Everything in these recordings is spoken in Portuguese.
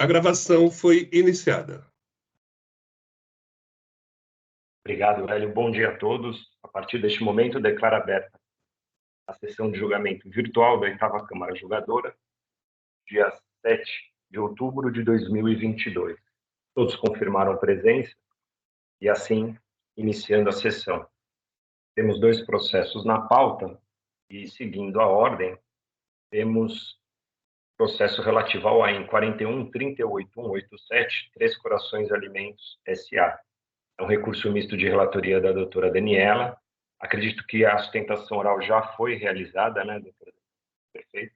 A gravação foi iniciada. Obrigado, Hélio. Bom dia a todos. A partir deste momento, declaro aberta a sessão de julgamento virtual da 8ª Câmara Julgadora, dia 7 de outubro de 2022. Todos confirmaram presença e, assim, iniciando a sessão. Temos 2 processos na pauta e, seguindo a ordem, temos processo relativo ao AIN 41-38187, Três Corações Alimentos S.A. É um recurso misto de relatoria da doutora Daniela. Acredito que a sustentação oral já foi realizada, né, doutora? Perfeito.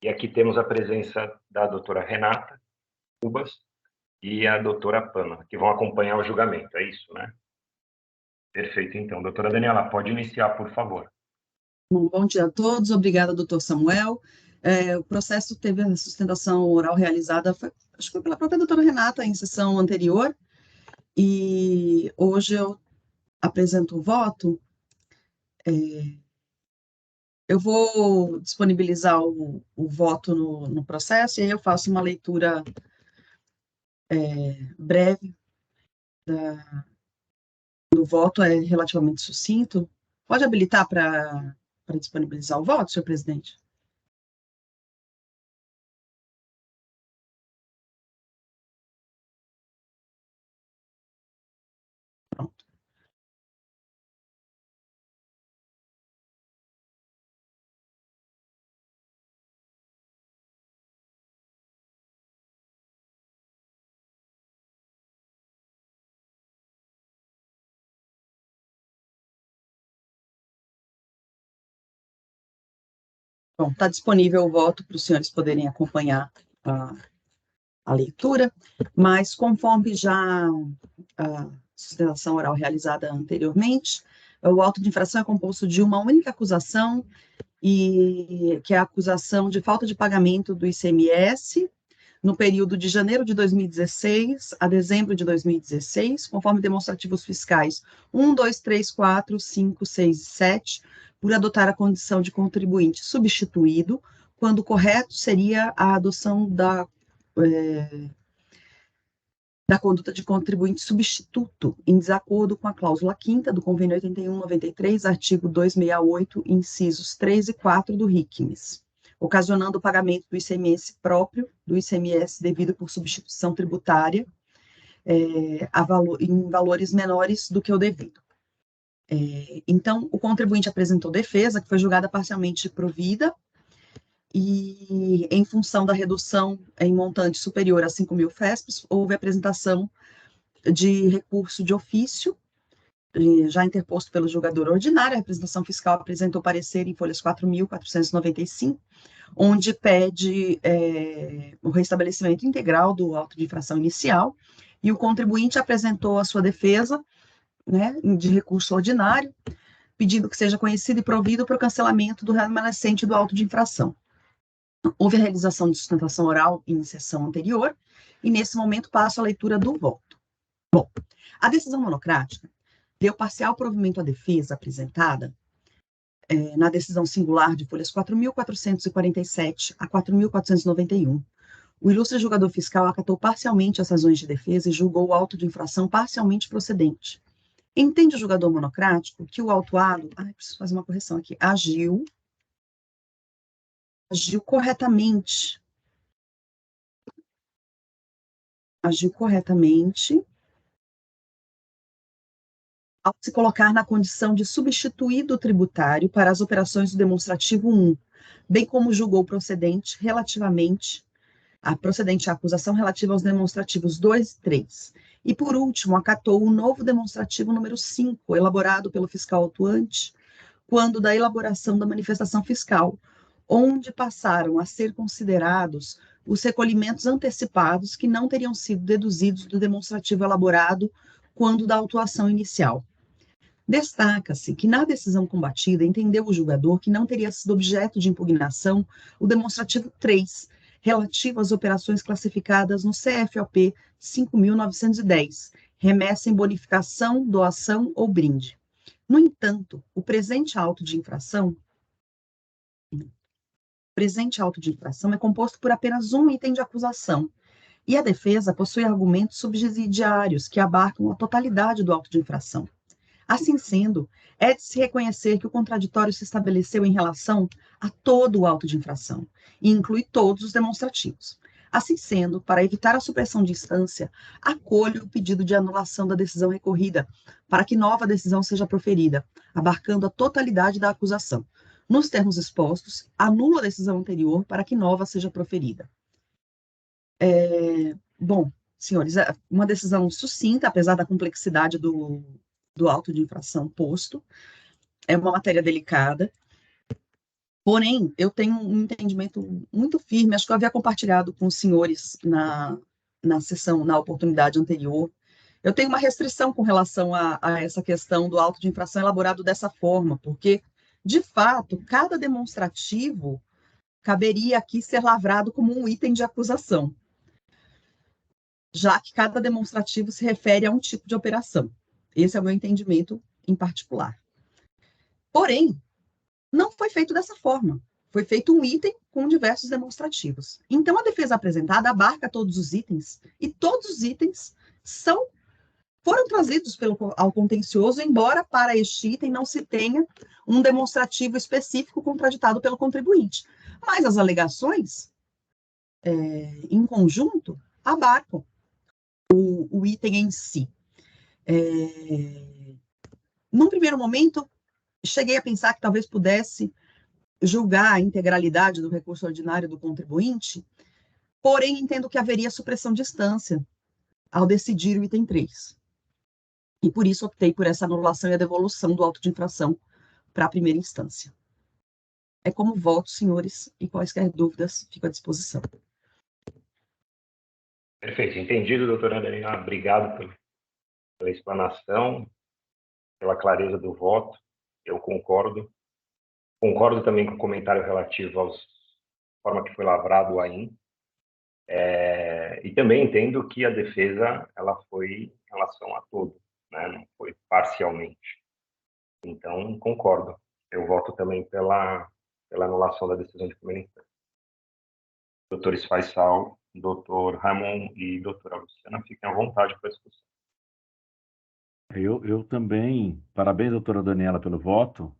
E aqui temos a presença da doutora Renata Cubas e a doutora Pama, que vão acompanhar o julgamento, é isso, né? Perfeito, então. Doutora Daniela, pode iniciar, por favor. Bom dia a todos, obrigada, doutor Samuel. O processo teve a sustentação oral realizada, acho que foi pela própria doutora Renata, em sessão anterior, e hoje eu apresento o voto. Eu vou disponibilizar o voto no processo, e aí eu faço uma leitura breve do voto, é relativamente sucinto. Pode habilitar para disponibilizar o voto, senhor presidente? Pronto. Bom, está disponível o voto para os senhores poderem acompanhar a leitura, mas conforme já a sustentação oral realizada anteriormente, o auto de infração é composto de uma única acusação, e que é a acusação de falta de pagamento do ICMS no período de janeiro de 2016 a dezembro de 2016, conforme demonstrativos fiscais 1, 2, 3, 4, 5, 6 e 7, por adotar a condição de contribuinte substituído, quando o correto seria a adoção da conduta de contribuinte substituto, em desacordo com a cláusula 5ª do Convênio 81/93, artigo 268, incisos 3 e 4 do RICMES, ocasionando o pagamento do ICMS próprio, do ICMS devido por substituição tributária, em valores menores do que o devido. Então, o contribuinte apresentou defesa, que foi julgada parcialmente provida, e em função da redução em montante superior a 5.000 FESPs, houve apresentação de recurso de ofício, já interposto pelo julgador ordinário. A representação fiscal apresentou parecer em folhas 4.495, onde pede o restabelecimento integral do auto de infração inicial, e o contribuinte apresentou a sua defesa, né, de recurso ordinário, pedindo que seja conhecido e provido para o cancelamento do remanescente do auto de infração. Houve a realização de sustentação oral em sessão anterior, e nesse momento passo a leitura do voto. Bom, a decisão monocrática deu parcial provimento à defesa apresentada na decisão singular de folhas 4.447 a 4.491. O ilustre julgador fiscal acatou parcialmente as razões de defesa e julgou o auto de infração parcialmente procedente. Entende o julgador monocrático que o autuado, preciso fazer uma correção aqui, agiu corretamente ao se colocar na condição de substituído tributário para as operações do demonstrativo 1, bem como julgou procedente a acusação relativa aos demonstrativos 2 e 3. E, por último, acatou o novo demonstrativo número 5, elaborado pelo fiscal autuante, quando da elaboração da manifestação fiscal, onde passaram a ser considerados os recolhimentos antecipados que não teriam sido deduzidos do demonstrativo elaborado quando da autuação inicial. Destaca-se que, na decisão combatida, entendeu o julgador que não teria sido objeto de impugnação o demonstrativo 3, relativo às operações classificadas no CFOP 5.910, remessa em bonificação, doação ou brinde. No entanto, o presente auto de infração é composto por apenas um item de acusação, E a defesa possui argumentos subsidiários que abarcam a totalidade do auto de infração. Assim sendo, é de se reconhecer que o contraditório se estabeleceu em relação a todo o auto de infração e inclui todos os demonstrativos. Assim sendo, para evitar a supressão de instância, acolho o pedido de anulação da decisão recorrida, para que nova decisão seja proferida, abarcando a totalidade da acusação. Nos termos expostos, anulo a decisão anterior para que nova seja proferida. Bom, senhores, é uma decisão sucinta, apesar da complexidade do auto de infração posto. É uma matéria delicada. Porém, eu tenho um entendimento muito firme, acho que eu havia compartilhado com os senhores na sessão, na oportunidade anterior. Eu tenho uma restrição com relação a essa questão do auto de infração elaborado dessa forma, porque, de fato, cada demonstrativo caberia aqui ser lavrado como um item de acusação, já que cada demonstrativo se refere a um tipo de operação. Esse é o meu entendimento em particular. Porém, não foi feito dessa forma. Foi feito um item com diversos demonstrativos. Então, a defesa apresentada abarca todos os itens, e todos os itens foram trazidos ao contencioso, embora para este item não se tenha um demonstrativo específico contraditado pelo contribuinte. Mas as alegações, em conjunto, abarcam o item em si. Num primeiro momento, cheguei a pensar que talvez pudesse julgar a integralidade do recurso ordinário do contribuinte, porém entendo que haveria supressão de instância ao decidir o item 3. E por isso optei por essa anulação e a devolução do auto de infração para a primeira instância. É como voto, senhores, e quaisquer dúvidas, fico à disposição. Perfeito, entendido, doutora Daniela. Obrigado pela explanação, pela clareza do voto. Eu concordo. Concordo também com o comentário relativo à forma que foi lavrado o AIM. E também entendo que a defesa ela foi em relação a todo, né? Não foi parcialmente. Então, concordo. Eu voto também pela anulação da decisão de primeira instância. Doutores Faisal, doutor Ramon e doutora Luciana, fiquem à vontade para a discussão. Eu também, parabéns, doutora Daniela, pelo voto.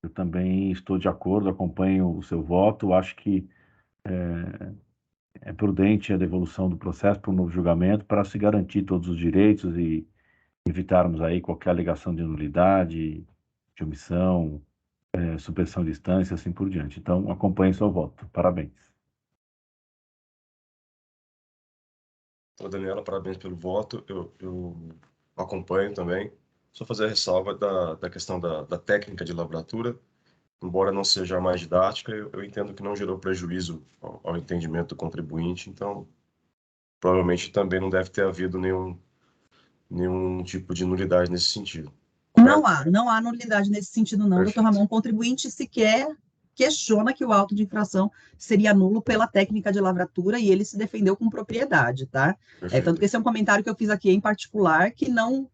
Eu também estou de acordo, acompanho o seu voto. Acho que é prudente a devolução do processo para um novo julgamento para se garantir todos os direitos e evitarmos aí qualquer alegação de nulidade, de omissão, supressão de instância, assim por diante. Então, acompanhe seu voto. Parabéns. Doutora Daniela, parabéns pelo voto. Eu acompanho também. Só fazer a ressalva da questão da técnica de lavratura. Embora não seja a mais didática, eu entendo que não gerou prejuízo ao entendimento do contribuinte, então provavelmente também não deve ter havido nenhum tipo de nulidade nesse sentido. Não há nulidade nesse sentido, não, Perfeito. doutor Ramon. O contribuinte sequer questiona que o auto de infração seria nulo pela técnica de lavratura e ele se defendeu com propriedade, tá? Tanto que esse é um comentário que eu fiz aqui em particular, que não...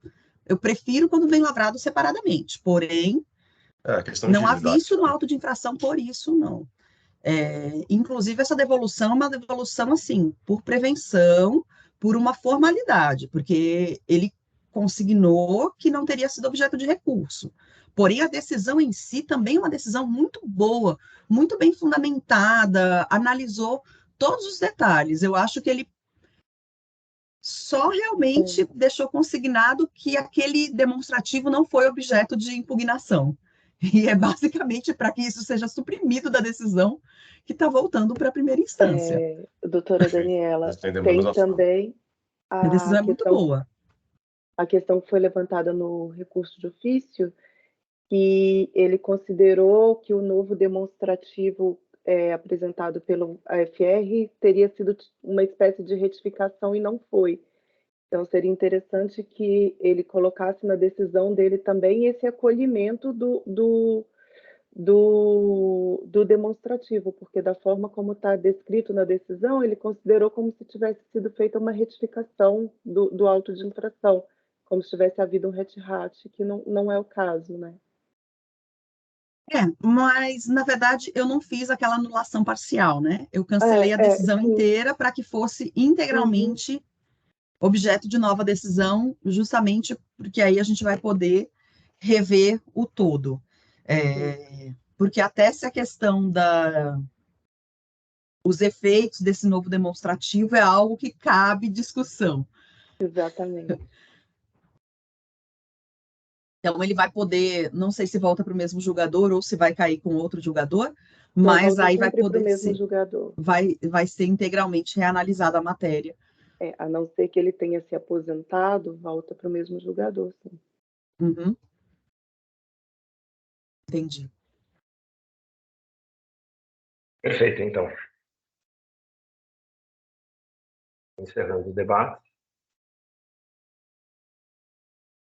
Eu prefiro quando vem lavrado separadamente, porém, não há vício no auto de infração por isso, não. Inclusive, essa devolução é uma devolução, assim, por prevenção, por uma formalidade, porque ele consignou que não teria sido objeto de recurso. Porém, a decisão em si também é uma decisão muito boa, muito bem fundamentada, analisou todos os detalhes. Eu acho que ele só realmente deixou consignado que aquele demonstrativo não foi objeto de impugnação. E é basicamente para que isso seja suprimido da decisão que está voltando para a primeira instância. Doutora Daniela, tem também A decisão é muito boa. A questão que foi levantada no recurso de ofício, que ele considerou que o novo demonstrativo apresentado pelo AFR teria sido uma espécie de retificação e não foi. Então, seria interessante que ele colocasse na decisão dele também esse acolhimento do demonstrativo, porque da forma como está descrito na decisão, ele considerou como se tivesse sido feita uma retificação do auto de infração, como se tivesse havido um retirat, que não é o caso, né? Mas, na verdade, eu não fiz aquela anulação parcial, né? Eu cancelei a decisão inteira para que fosse integralmente objeto de nova decisão, justamente porque aí a gente vai poder rever o todo. Porque até se a questão os efeitos desse novo demonstrativo é algo que cabe discussão. Exatamente. Então, ele vai poder, não sei se volta para o mesmo julgador ou se vai cair com outro julgador, mas aí vai poder ser, vai ser integralmente reanalisada a matéria. A não ser que ele tenha se aposentado, volta para o mesmo julgador, sim. Uhum. Entendi. Perfeito, então. Encerrando o debate.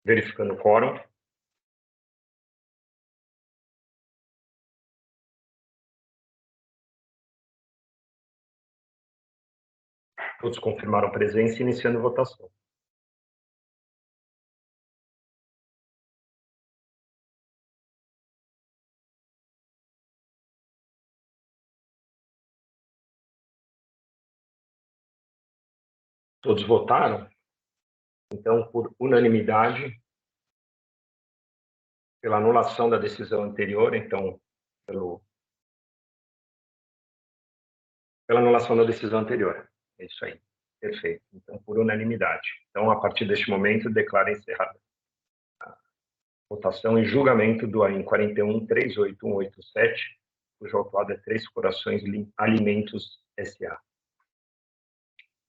Verificando o quórum. Todos confirmaram presença, iniciando a votação. Todos votaram? Então, por unanimidade, pela anulação da decisão anterior, então, pela anulação da decisão anterior. É isso aí. Perfeito. Então, por unanimidade. Então, a partir deste momento, declaro encerrada a votação e julgamento do AIN 41-38187, cujo autuado é Três Corações Alimentos S.A.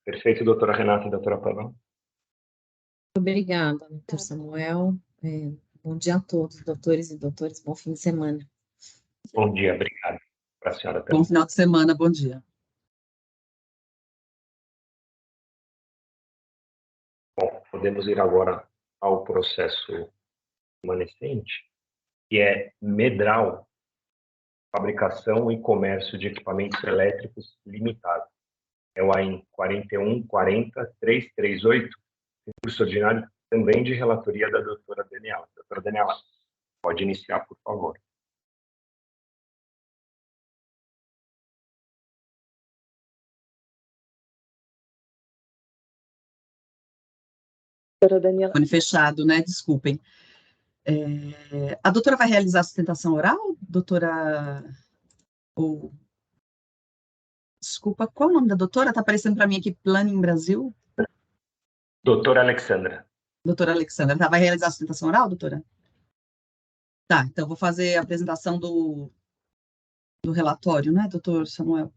Perfeito, doutora Renata e doutora Pavan. Obrigada, doutor Samuel. Bom dia a todos, doutores e doutoras. Bom fim de semana. Bom dia, obrigado. Para a senhora também. Bom final de semana, bom dia. Bom, podemos ir agora ao processo remanescente, que é Medral, Fabricação e Comércio de Equipamentos Elétricos Limitado. É o AIN 41-40-338, recurso ordinário também de relatoria da doutora Daniela. Doutora Daniela, pode iniciar, por favor. Doutora Daniela. Fone fechado, né? Desculpem. A doutora vai realizar a sustentação oral, doutora? Desculpa, qual é o nome da doutora? Está aparecendo para mim aqui, Planning Brasil. Doutora Alexandra. Doutora Alexandra, tá? Vai realizar a sustentação oral, doutora? Tá, então vou fazer a apresentação do relatório, né, doutor Samuel?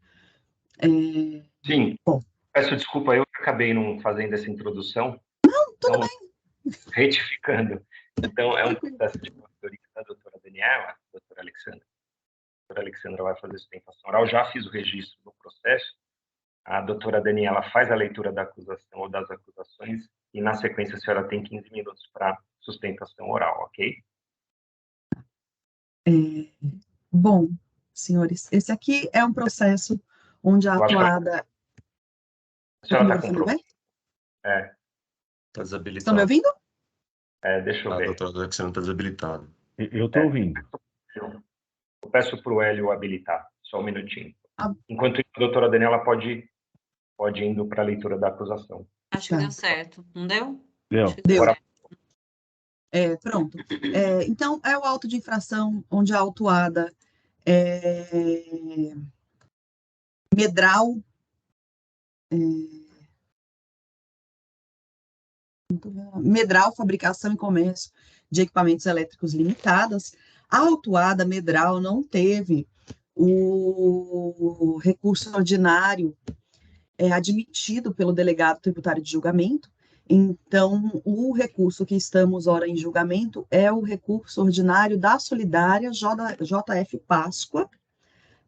Sim. Bom. Peço desculpa, eu acabei não fazendo essa introdução. Não, tudo bem. Retificando. Então, é um processo de relatoria da doutora Daniela, doutora Alexandra. A doutora Alexandra vai fazer a sustentação oral. Já fiz o registro do processo. A doutora Daniela faz a leitura da acusação ou das acusações e, na sequência, a senhora tem 15 minutos para sustentação oral, ok? Bom, senhores, esse aqui é um processo onde a atuada... A senhora está com problema? Está desabilitado. Estão me ouvindo? Deixa eu ver. A doutora Alexandra está desabilitada. Eu estou ouvindo. Eu peço para o Hélio habilitar, só um minutinho. Enquanto isso, a doutora Daniela pode ir indo para a leitura da acusação. Acho que deu certo, não deu? Deu. Deu. Agora... Pronto. Então, é o auto de infração onde a autuada Medral... Medral, Fabricação e Comércio de Equipamentos Elétricos Limitadas. A autuada Medral não teve o recurso ordinário admitido pelo delegado tributário de julgamento. Então, o recurso que estamos ora em julgamento é o recurso ordinário da Solidária JF Páscoa,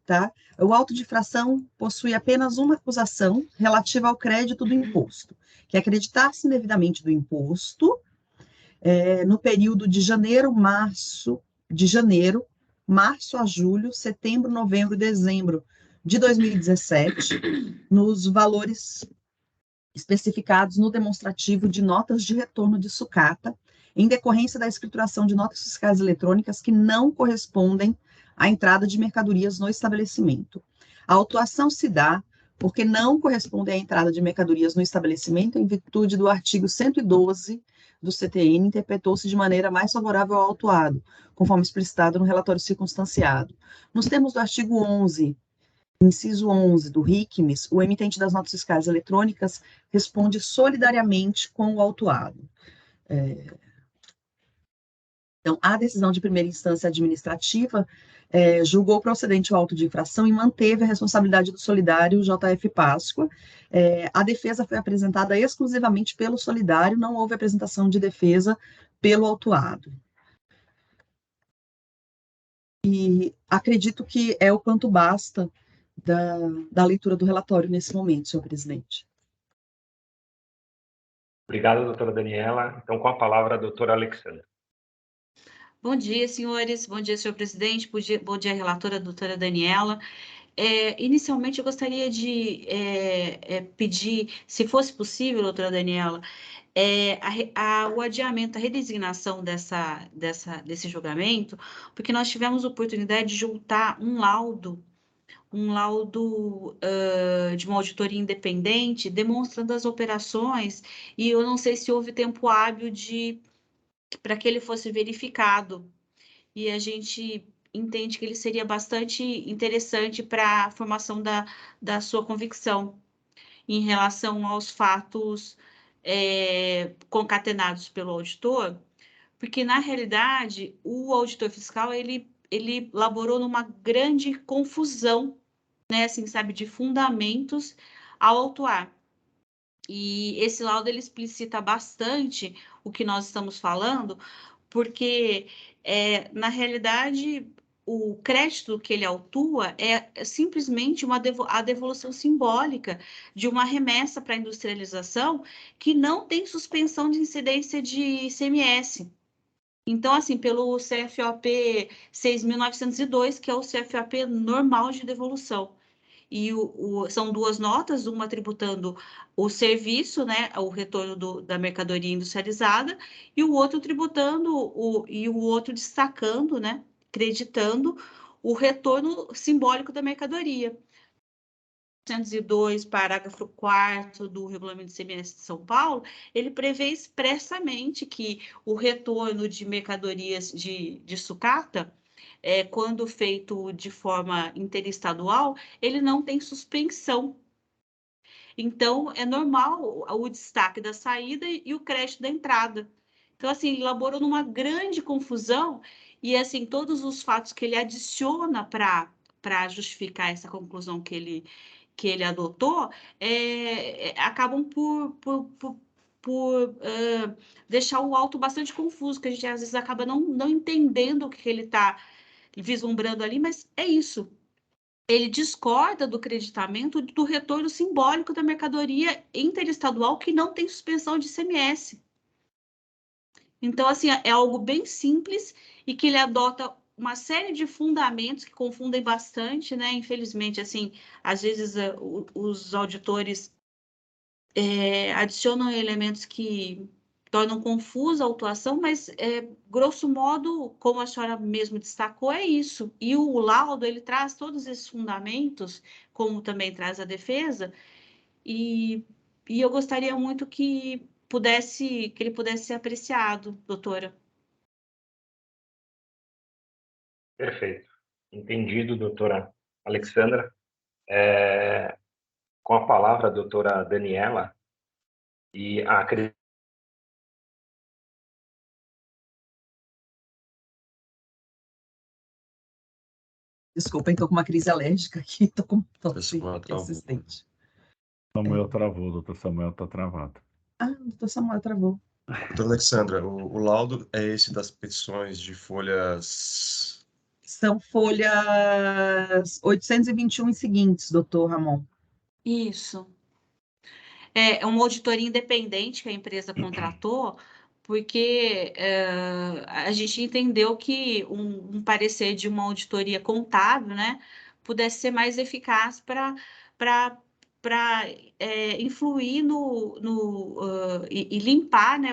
tá? O auto de infração possui apenas uma acusação relativa ao crédito do imposto, que é acreditar-se indevidamente do imposto no período de março a julho, setembro, novembro e dezembro de 2017, nos valores especificados no demonstrativo de notas de retorno de sucata, em decorrência da escrituração de notas fiscais eletrônicas que não correspondem a entrada de mercadorias no estabelecimento. A autuação se dá porque não corresponde à entrada de mercadorias no estabelecimento em virtude do artigo 112 do CTN, interpretou-se de maneira mais favorável ao autuado, conforme explicitado no relatório circunstanciado. Nos termos do artigo 11, inciso 11 do RICMES, o emitente das notas fiscais eletrônicas responde solidariamente com o autuado. Então, a decisão de primeira instância administrativa julgou procedente o auto de infração e manteve a responsabilidade do solidário JF Páscoa. A defesa foi apresentada exclusivamente pelo solidário, não houve apresentação de defesa pelo autuado. E acredito que é o quanto basta da leitura do relatório nesse momento, senhor presidente. Obrigado, doutora Daniela. Então, com a palavra, a doutora Alexandra. Bom dia, senhores. Bom dia, senhor presidente. Bom dia, relatora, doutora Daniela. Inicialmente, eu gostaria de pedir, se fosse possível, doutora Daniela, o adiamento, a redesignação desse julgamento, porque nós tivemos oportunidade de juntar um laudo de uma auditoria independente, demonstrando as operações, e eu não sei se houve tempo hábil para que ele fosse verificado. E a gente entende que ele seria bastante interessante para a formação da sua convicção em relação aos fatos concatenados pelo auditor, porque, na realidade, o auditor fiscal, ele elaborou numa grande confusão, né, assim, sabe, de fundamentos ao autuar. E esse laudo, ele explicita bastante o que nós estamos falando, porque, na realidade, o crédito que ele autua é simplesmente a devolução simbólica de uma remessa para a industrialização que não tem suspensão de incidência de ICMS. Então, assim, pelo CFOP 6.902, que é o CFOP normal de devolução. E são duas notas, uma tributando o serviço, né, o retorno da mercadoria industrializada, e o outro tributando, e o outro destacando, né, creditando o retorno simbólico da mercadoria. 102, parágrafo 4º do Regulamento do ICMS de São Paulo, ele prevê expressamente que o retorno de mercadorias de sucata, quando feito de forma interestadual, ele não tem suspensão. Então, é normal o destaque da saída e o crédito da entrada. Então, assim, ele elaborou numa grande confusão e, assim, todos os fatos que ele adiciona para justificar essa conclusão que ele adotou, acabam por deixar o auto bastante confuso, que a gente às vezes acaba não entendendo o que ele está vislumbrando ali, mas é isso. Ele discorda do creditamento do retorno simbólico da mercadoria interestadual que não tem suspensão de ICMS. Então, assim, é algo bem simples e que ele adota uma série de fundamentos que confundem bastante, né? Infelizmente, assim, às vezes os auditores adicionam elementos que tornam confusa a autuação, mas, grosso modo, como a senhora mesmo destacou, é isso. E o laudo, ele traz todos esses fundamentos, como também traz a defesa, e eu gostaria muito que ele pudesse ser apreciado, doutora. Perfeito. Entendido, doutora Alexandra. Com a palavra, a doutora Daniela, e acredito. Desculpa, estou com uma crise alérgica aqui, estou com tosse persistente. Samuel travou, doutor Samuel está travado. Ah, o doutor Samuel travou. Doutora Alexandra, o laudo é esse das petições de folhas... São folhas 821 e seguintes, doutor Ramon. Isso. É uma auditoria independente que a empresa contratou, porque a gente entendeu que um parecer de uma auditoria contábil, né, pudesse ser mais eficaz para influir e limpar, né,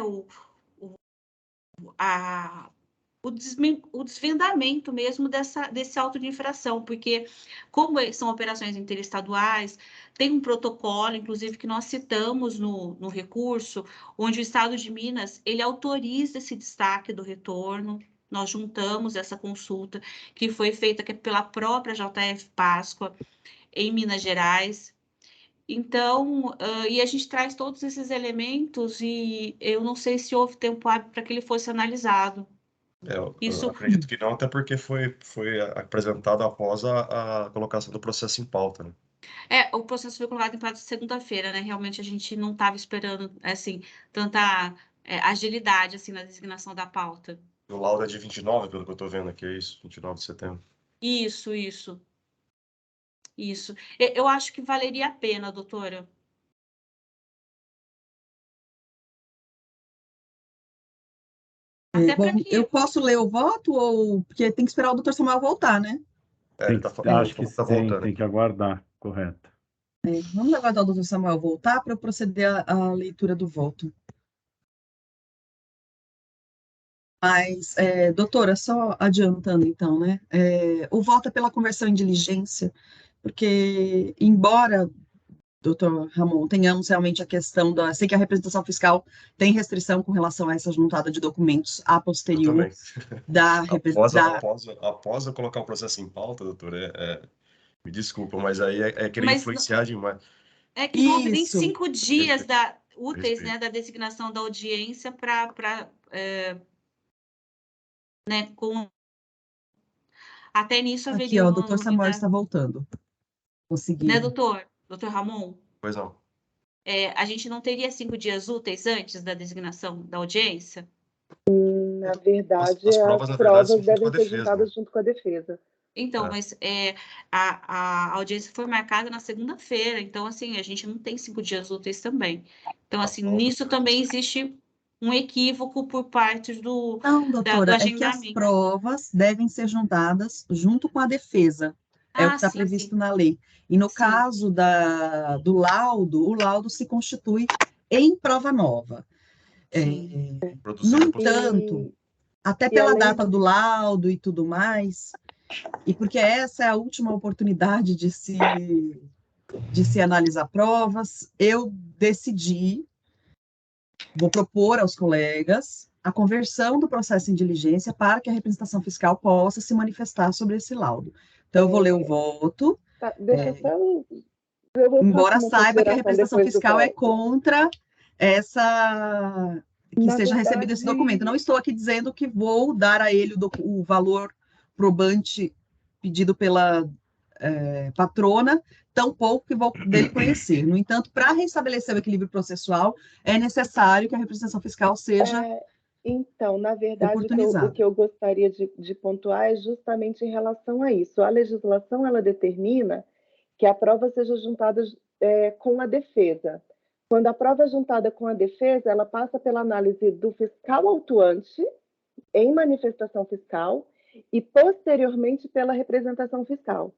o desvendamento mesmo desse auto de infração, porque como são operações interestaduais, tem um protocolo, inclusive, que nós citamos no recurso, onde o Estado de Minas, ele autoriza esse destaque do retorno. Nós juntamos essa consulta, que foi feita pela própria JF Páscoa, em Minas Gerais. Então, e a gente traz todos esses elementos e eu não sei se houve tempo hábil para que ele fosse analisado. Eu Isso, acredito que não, até porque foi apresentado após a colocação do processo em pauta, né? o processo foi colocado em pauta segunda-feira, né? Realmente a gente não estava esperando, assim, tanta agilidade, assim, na designação da pauta. O laudo é de 29, pelo que eu estou vendo aqui, é isso? 29 de setembro. Isso. Eu acho que valeria a pena, doutora. Até Bom, para que... eu posso ler o voto ou porque tem que esperar o doutor Samuel voltar, né? Ele tá Acho que tá voltando. tem que aguardar, correto. Vamos aguardar o doutor Samuel voltar para eu proceder à leitura do voto. Mas, doutora, só adiantando então, né? O voto é pela conversão em diligência, porque, embora, doutor Ramon, tenhamos realmente a questão da... Sei que a representação fiscal tem restrição com relação a essa juntada de documentos a posterior da... Após eu colocar o processo em pauta, doutora, me desculpa, mas aí é querer influenciar demais. É que não houve nem Isso. 5 dias úteis, né, da designação da audiência para né, com... Até nisso haveria aqui, ó, o doutor Samuel está voltando. Conseguiu. Né, doutor Ramon? Pois não. A gente não teria 5 dias úteis antes da designação da audiência? Na verdade, as provas devem ser juntadas junto com a defesa. Então, mas a audiência foi marcada na segunda-feira, então, assim, a gente não tem 5 dias úteis também. Então, assim, nisso também existe um equívoco por parte do Não, doutora, do é que as provas devem ser juntadas junto com a defesa. É o que está previsto na lei. E no caso do laudo, o laudo se constitui em prova nova. No entanto, até pela data do laudo e tudo mais, e porque essa é a última oportunidade de se analisar provas, eu decidi, vou propor aos colegas a conversão do processo em diligência para que a representação fiscal possa se manifestar sobre esse laudo. Então, eu vou ler o voto. Embora saiba que a representação fiscal é contra que seja recebido esse documento. Não estou aqui dizendo que vou dar a ele o valor probante pedido pela patrona, tampouco que vou dele conhecer. No entanto, para restabelecer o equilíbrio processual, é necessário que a representação fiscal seja então, na verdade, o que eu gostaria de pontuar é justamente em relação a isso. A legislação, ela determina que a prova seja juntada com a defesa. Quando a prova é juntada com a defesa, ela passa pela análise do fiscal autuante em manifestação fiscal e, posteriormente, pela representação fiscal.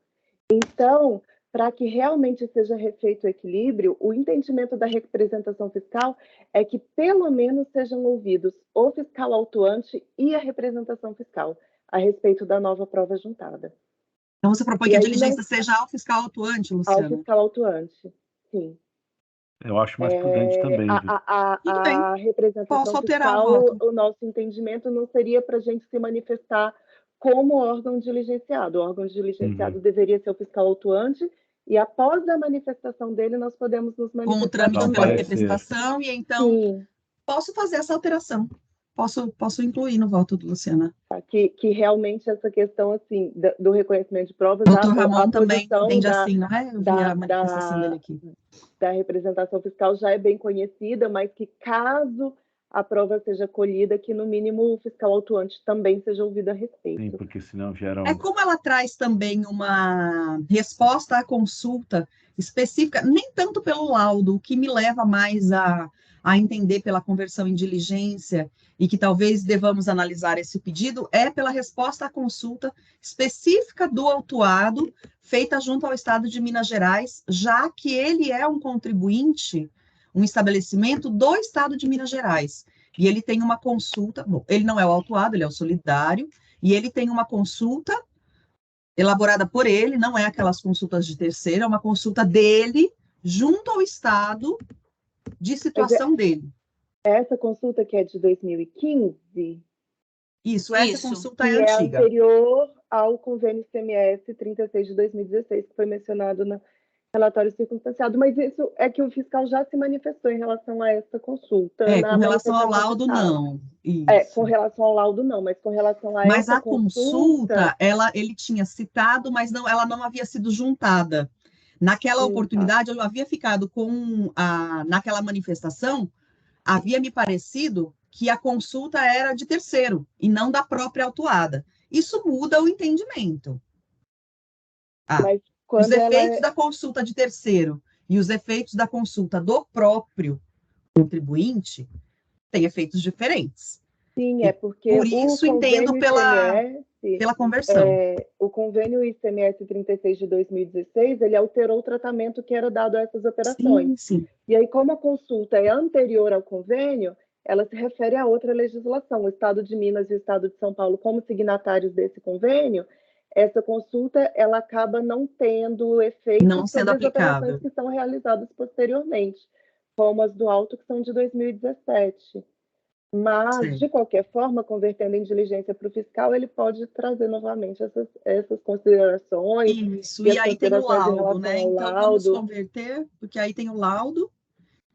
Então, para que realmente seja refeito o equilíbrio, o entendimento da representação fiscal é que, pelo menos, sejam ouvidos o fiscal autuante e a representação fiscal a respeito da nova prova juntada. Então, você propõe que a diligência seja ao fiscal autuante, Luciana? Ao fiscal autuante, sim. Eu acho mais prudente também. A representação fiscal, o nosso entendimento não seria para a gente se manifestar como órgão diligenciado. O órgão diligenciado deveria ser o fiscal autuante e, após a manifestação dele, nós podemos nos manifestar. Com o trâmite pela representação, e então posso fazer essa alteração. Posso incluir no voto do Luciana. Que realmente essa questão assim, do reconhecimento de provas... Doutor Ramon também entende assim, não é? Eu vi a manifestação dele aqui. Da representação fiscal já é bem conhecida, mas que caso a prova seja colhida, que no mínimo o fiscal autuante também seja ouvido a respeito. Sim, porque senão gera... Como ela traz também uma resposta à consulta específica, nem tanto pelo laudo, o que me leva mais a entender pela conversão em diligência e que talvez devamos analisar esse pedido, é pela resposta à consulta específica do autuado, feita junto ao Estado de Minas Gerais, já que ele é um contribuinte, um estabelecimento do Estado de Minas Gerais. e ele tem uma consulta, bom, ele não é o autuado, ele é o solidário, e ele tem uma consulta elaborada por ele, não é aquelas consultas de terceiro, é uma consulta dele, junto ao Estado, de situação dele. Essa consulta que é de 2015? Isso, essa Isso. consulta é Que é antiga. anterior ao convênio ICMS 36 de 2016, que foi mencionado no relatório circunstanciado, mas isso é que o fiscal já se manifestou em relação a essa consulta. Com relação ao manifestação laudo, fiscal. não. Isso. Com relação ao laudo, não, mas com relação a Mas essa a consulta, ele tinha citado, mas não, ela não havia sido juntada. Naquela oportunidade, eu havia ficado com naquela manifestação, havia me parecido que a consulta era de terceiro e não da própria autuada. Isso muda o entendimento. Mas os efeitos da consulta de terceiro e os efeitos da consulta do próprio contribuinte têm efeitos diferentes. Sim, é porque por isso entendo pela conversão. O convênio ICMS 36 de 2016, ele alterou o tratamento que era dado a essas operações. Sim. E aí, como a consulta é anterior ao convênio, ela se refere a outra legislação. O Estado de Minas e o Estado de São Paulo, como signatários desse convênio, essa consulta ela acaba não tendo efeito sobre as operações que são realizadas posteriormente, como as do auto, que são de 2017. Mas, de qualquer forma, convertendo em diligência para o fiscal, ele pode trazer novamente essas considerações. Isso, e aí tem o laudo, né? Então, vamos converter, porque aí tem o laudo,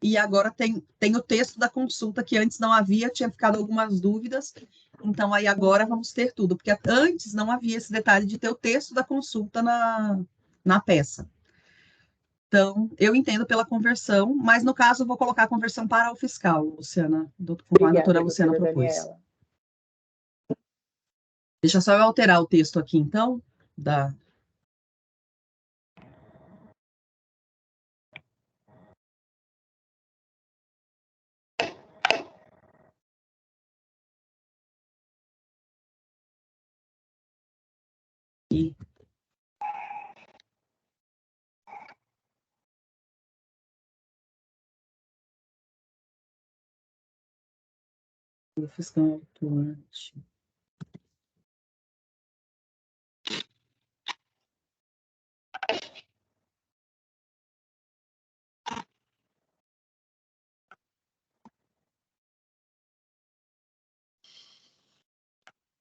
e agora tem o texto da consulta, que antes não havia, tinha ficado algumas dúvidas, então aí agora vamos ter tudo, porque antes não havia esse detalhe de ter o texto da consulta na peça. Então, eu entendo pela conversão, mas no caso eu vou colocar a conversão para o fiscal, Luciana, como a doutora Luciana propôs. Daniela. Deixa só eu alterar o texto aqui, então, o fiscal atuante.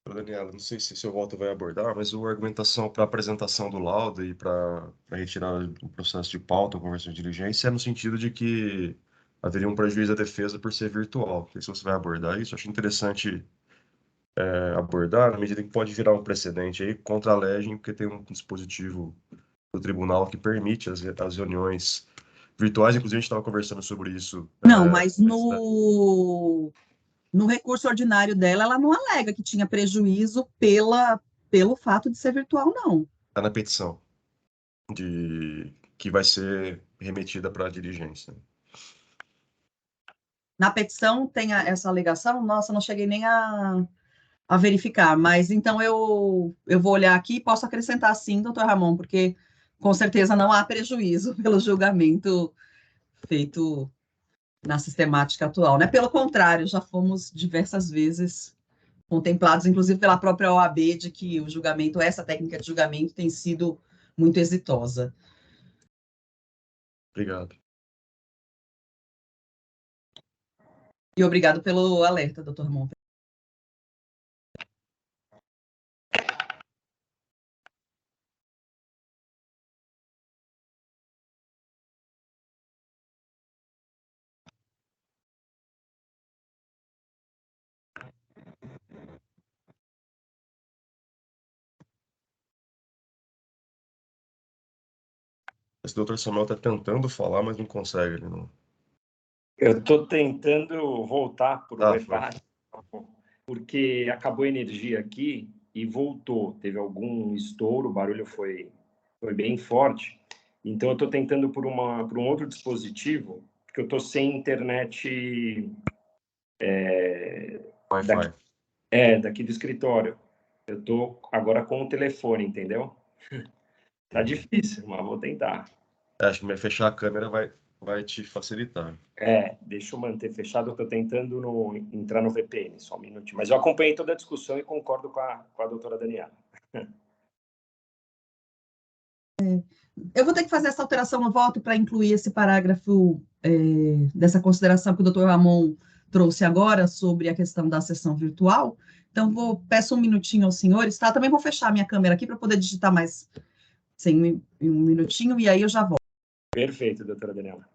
Daniela, não sei se o seu voto vai abordar, mas a argumentação para apresentação do laudo e para retirar o processo de pauta, conversão de diligência, é no sentido de que haveria um prejuízo à defesa por ser virtual. Não sei se você vai abordar isso. Acho interessante abordar, na medida que pode virar um precedente aí contra a legem, porque tem um dispositivo do tribunal que permite as reuniões virtuais. Inclusive, a gente estava conversando sobre isso. Não, mas no recurso ordinário dela, ela não alega que tinha prejuízo pelo fato de ser virtual, não. Está na petição que vai ser remetida para a diligência. Na petição tem essa alegação? Nossa, não cheguei nem a verificar, mas então eu vou olhar aqui e posso acrescentar sim, doutor Ramon, porque com certeza não há prejuízo pelo julgamento feito na sistemática atual, né? Pelo contrário, já fomos diversas vezes contemplados, inclusive pela própria OAB, de que o julgamento, essa técnica de julgamento tem sido muito exitosa. Obrigado. E obrigado pelo alerta, doutor Ramon. Esse doutor Samuel está tentando falar, mas não consegue. Ele não... Eu estou tentando voltar para o Wi-Fi, porque acabou a energia aqui e voltou. Teve algum estouro, o barulho foi bem forte. Então, eu estou tentando por um outro dispositivo, porque eu estou sem internet Wi-Fi. Daqui do escritório. Eu estou agora com o telefone, entendeu? Tá difícil, mas vou tentar. Acho que vai fechar a câmera, vai vai te facilitar. Deixa eu manter fechado, eu estou tentando entrar no VPN, só um minutinho. Mas eu acompanhei toda a discussão e concordo com a doutora Daniela. Eu vou ter que fazer essa alteração no voto para incluir esse parágrafo dessa consideração que o doutor Ramon trouxe agora sobre a questão da sessão virtual. Então, peço um minutinho aos senhores, tá? Também vou fechar a minha câmera aqui para poder digitar mais um minutinho, e aí eu já volto. Perfeito, doutora Daniela.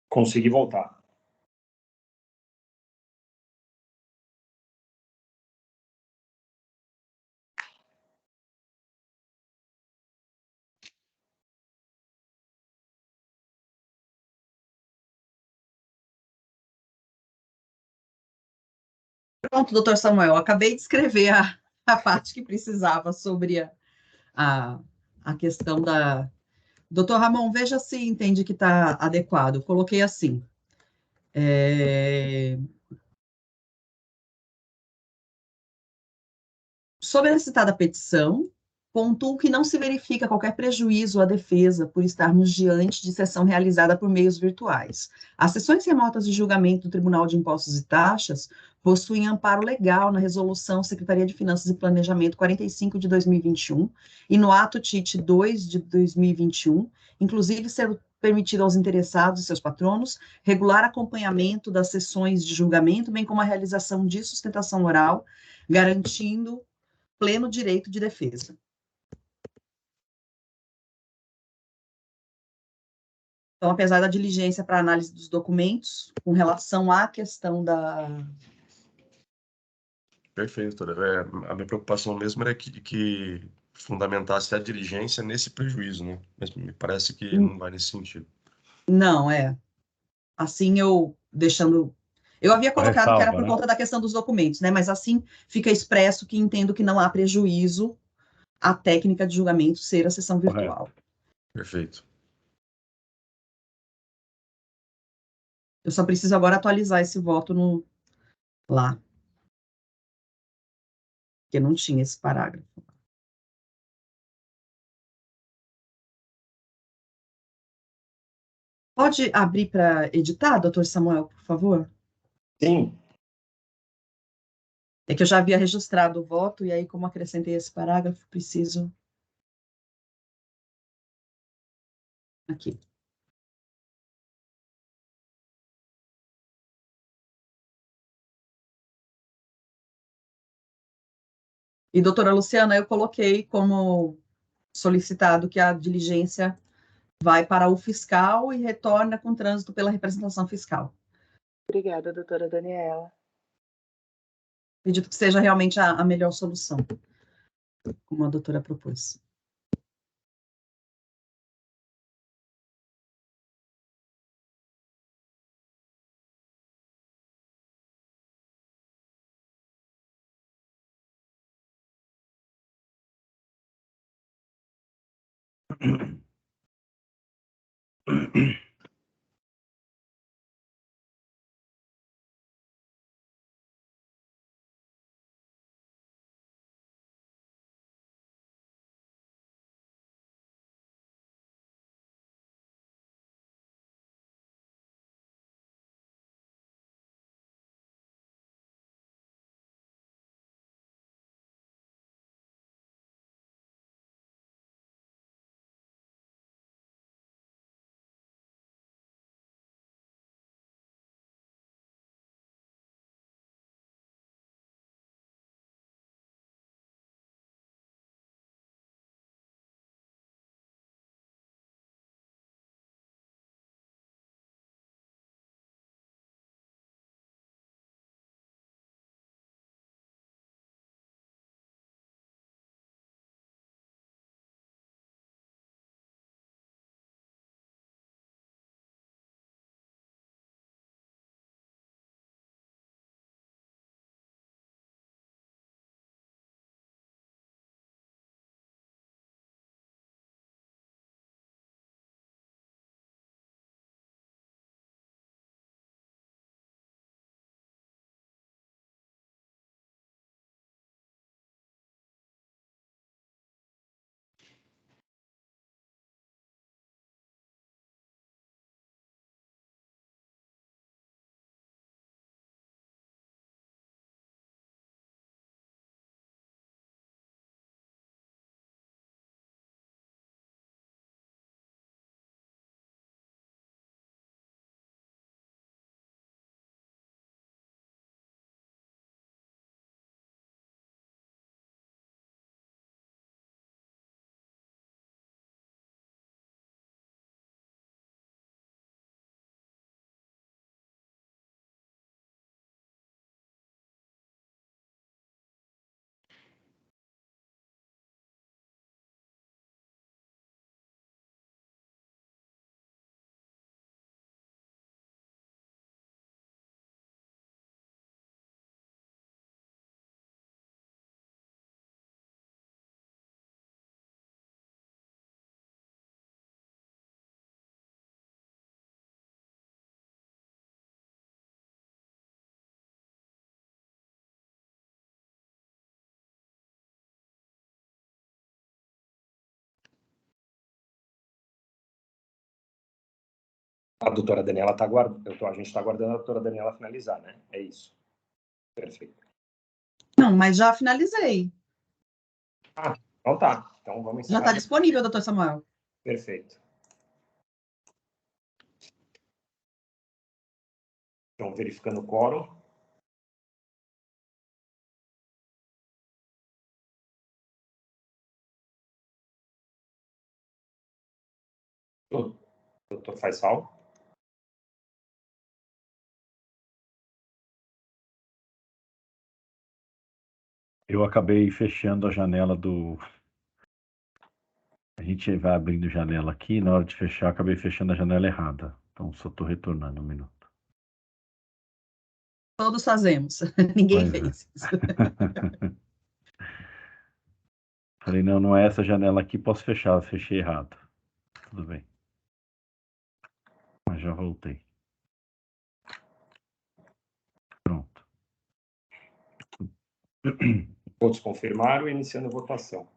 Consegui voltar. Pronto, doutor Samuel, acabei de escrever a parte que precisava sobre a questão da. Doutor Ramon, veja se entende que está adequado. Coloquei assim. Sobre a citada petição, pontuo que não se verifica qualquer prejuízo à defesa por estarmos diante de sessão realizada por meios virtuais. As sessões remotas de julgamento do Tribunal de Impostos e Taxas possuem amparo legal na Resolução Secretaria de Finanças e Planejamento 45 de 2021 e no Ato TIT 2 de 2021, inclusive ser permitido aos interessados e seus patronos regular acompanhamento das sessões de julgamento, bem como a realização de sustentação oral, garantindo pleno direito de defesa. Então, apesar da diligência para análise dos documentos, com relação à questão da... Perfeito, doutora. A minha preocupação mesmo era que fundamentasse a diligência nesse prejuízo, né? Mas me parece que não vai nesse sentido. Não, assim eu deixando... Eu havia colocado que era por né? conta da questão dos documentos, né? Mas assim fica expresso que entendo que não há prejuízo à técnica de julgamento ser a sessão virtual. Perfeito. Eu só preciso agora atualizar esse voto lá. Porque não tinha esse parágrafo. Pode abrir para editar, doutor Samuel, por favor? Sim. É que eu já havia registrado o voto, e aí, como acrescentei esse parágrafo, preciso... Aqui. E, doutora Luciana, eu coloquei como solicitado que a diligência vai para o fiscal e retorna com trânsito pela representação fiscal. Obrigada, doutora Daniela. Acredito que seja realmente a melhor solução, como a doutora propôs. A doutora Daniela está aguardando, a gente está aguardando a doutora Daniela finalizar, né? É isso. Perfeito. Não, mas já finalizei. Então tá. Então vamos Já encerrar. está disponível, doutor Samuel. Perfeito. Então, verificando o quórum. Doutor Faisal. Eu acabei fechando a janela do... A gente vai abrindo janela aqui, na hora de fechar, acabei fechando a janela errada. Então, só estou retornando um minuto. Todos fazemos. Ninguém Pois é. fez isso. Falei, não, não é essa janela aqui, posso fechar, fechei errado. Tudo bem. Mas já voltei. Pronto. Todos confirmaram, iniciando a votação.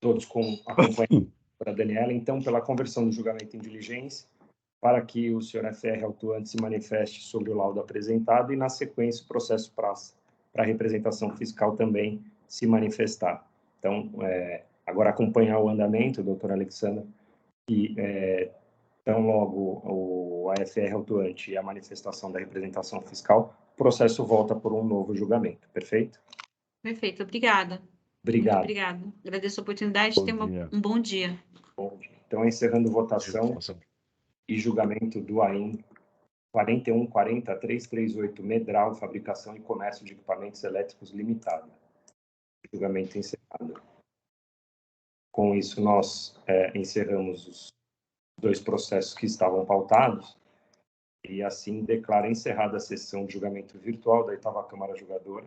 Todos acompanhando a Daniela, então, pela conversão do julgamento em diligência, para que o senhor FR autuante se manifeste sobre o laudo apresentado e, na sequência, o processo para a representação fiscal também se manifestar. Então, agora acompanhar o andamento, doutor Alexandre, e tão logo o AFR autuante e a manifestação da representação fiscal, o processo volta por um novo julgamento. Perfeito? Perfeito, obrigada. Obrigado. Muito obrigada. Agradeço a oportunidade de ter um bom dia. Bom dia. Então, encerrando votação e julgamento do AIM 41.40.338 Medral, Fabricação e Comércio de Equipamentos Elétricos Limitada. Julgamento encerrado. Com isso, nós encerramos os dois processos que estavam pautados e, assim, declara encerrada a sessão de julgamento virtual da 8ª Câmara Julgadora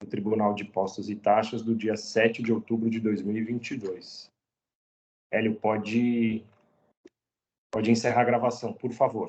do Tribunal de Impostos e Taxas do dia 7 de outubro de 2022. Hélio, pode encerrar a gravação, por favor.